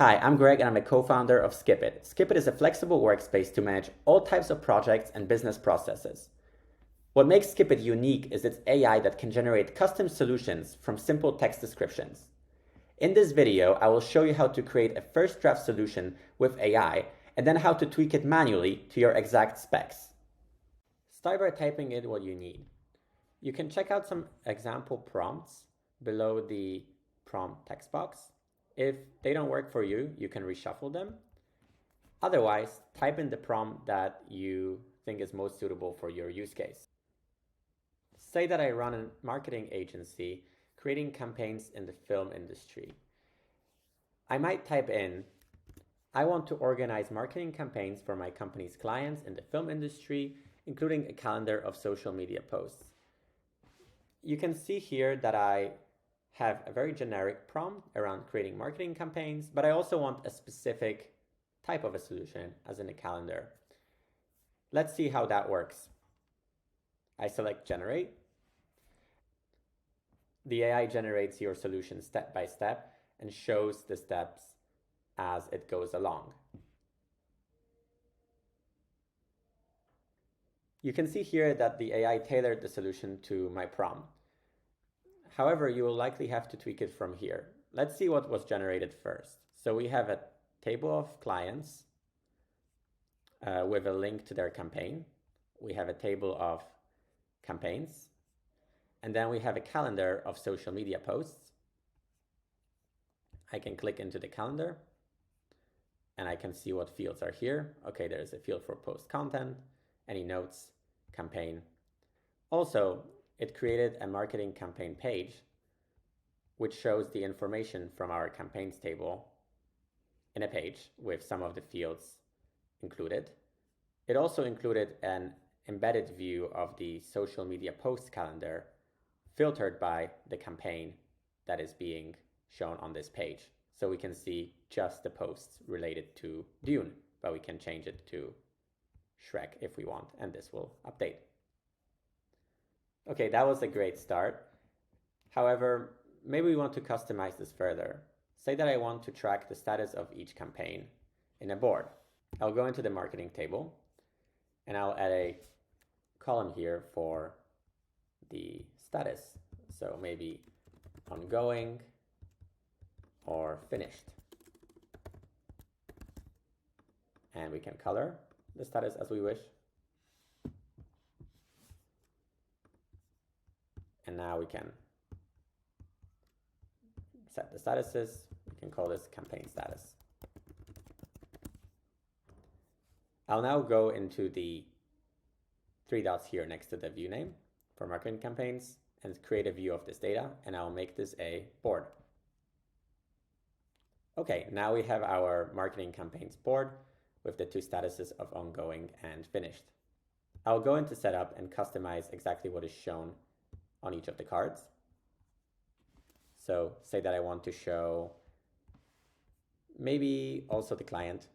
Hi, I'm Greg and I'm a co-founder of Skippet. Skippet is a flexible workspace to manage all types of projects and business processes. What makes Skippet unique is its AI that can generate custom solutions from simple text descriptions. In this video, I will show you how to create a first draft solution with AI and then how to tweak it manually to your exact specs. Start by typing in what you need. You can check out some example prompts below the prompt text box. If they don't work for you, you can reshuffle them. Otherwise, type in the prompt that you think is most suitable for your use case. Say that I run a marketing agency creating campaigns in the film industry. I might type in, I want to organize marketing campaigns for my company's clients in the film industry, including a calendar of social media posts. You can see here that I have a very generic prompt around creating marketing campaigns, but I also want a specific type of a solution, as in a calendar. Let's see how that works. I select generate. The AI generates your solution step by step and shows the steps as it goes along. You can see here that the AI tailored the solution to my prompt. However, you will likely have to tweak it from here. Let's see what was generated first. So we have a table of clients with a link to their campaign. We have a table of campaigns. And then we have a calendar of social media posts. I can click into the calendar and I can see what fields are here. Okay, there's a field for post content, any notes, campaign. Also, it created a marketing campaign page, which shows the information from our campaigns table in a page with some of the fields included. It also included an embedded view of the social media post calendar filtered by the campaign that is being shown on this page. So we can see just the posts related to Dune, but we can change it to Shrek if we want, and this will update. Okay, that was a great start. However, maybe we want to customize this further. Say that I want to track the status of each campaign in a board. I'll go into the marketing table and I'll add a column here for the status. So maybe ongoing or finished. And we can color the status as we wish. And now we can set the statuses. We can call this campaign status. I'll now go into the three dots here next to the view name for marketing campaigns and create a view of this data, and I'll make this a board. Okay, now we have our marketing campaigns board with the two statuses of ongoing and finished. I'll go into setup and customize exactly what is shown on each of the cards. So say that I want to show maybe also the client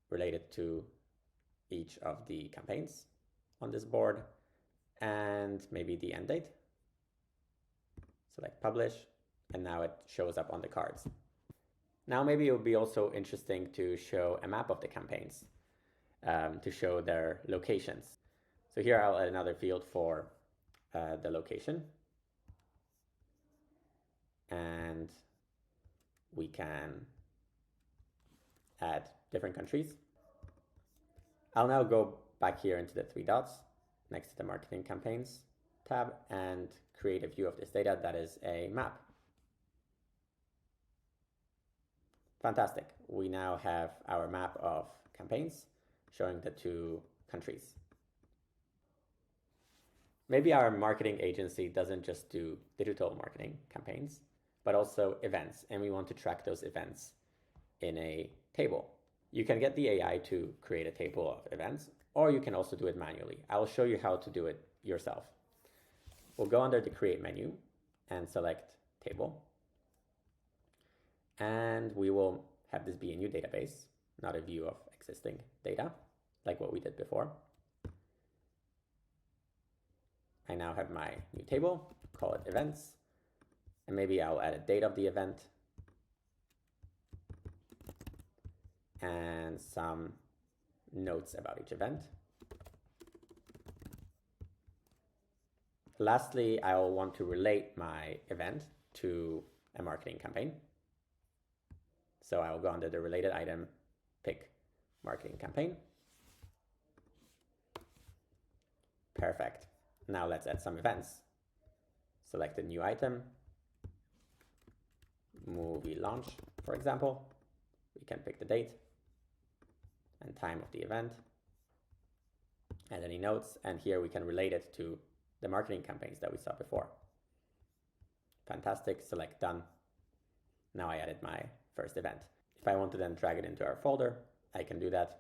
related to each of the campaigns on this board, and maybe the end date. Select publish, and now it shows up on the cards. Now maybe it would be also interesting to show a map of the campaigns to show their locations. So here I'll add another field for the location, and we can add different countries. I'll now go back here into the three dots next to the marketing campaigns tab and create a view of this data that is a map. Fantastic. We now have our map of campaigns showing the two countries. Maybe our marketing agency doesn't just do digital marketing campaigns, but also events, and we want to track those events in a table. You can get the AI to create a table of events, or you can also do it manually. I will show you how to do it yourself. We'll go under the Create menu and select Table. And we will have this be a new database, not a view of existing data, like what we did before. I now have my new table, call it Events, and maybe I'll add a date of the event and some notes about each event. Lastly, I will want to relate my event to a marketing campaign. So I will go under the related item, pick marketing campaign. Perfect. Now let's add some events. Select a new item, movie launch, for example. We can pick the date and time of the event, add any notes, and here we can relate it to the marketing campaigns that we saw before. Fantastic, select done. Now I added my first event. If I want to then drag it into our folder, I can do that.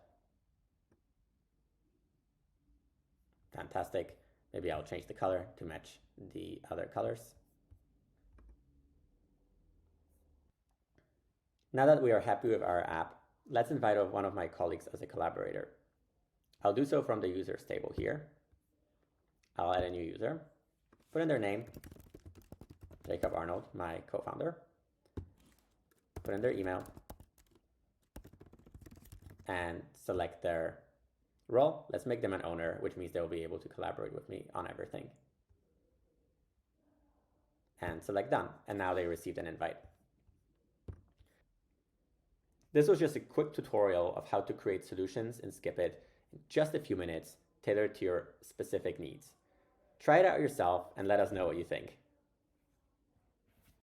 Fantastic. Maybe I'll change the color to match the other colors. Now that we are happy with our app, let's invite one of my colleagues as a collaborator. I'll do so from the users table here. I'll add a new user, put in their name, Jacob Arnold, my co-founder, put in their email, and select their role. Let's make them an owner, which means they'll be able to collaborate with me on everything. And select done. And now they received an invite. This was just a quick tutorial of how to create solutions in Skippet in just a few minutes, tailored to your specific needs. Try it out yourself and let us know what you think.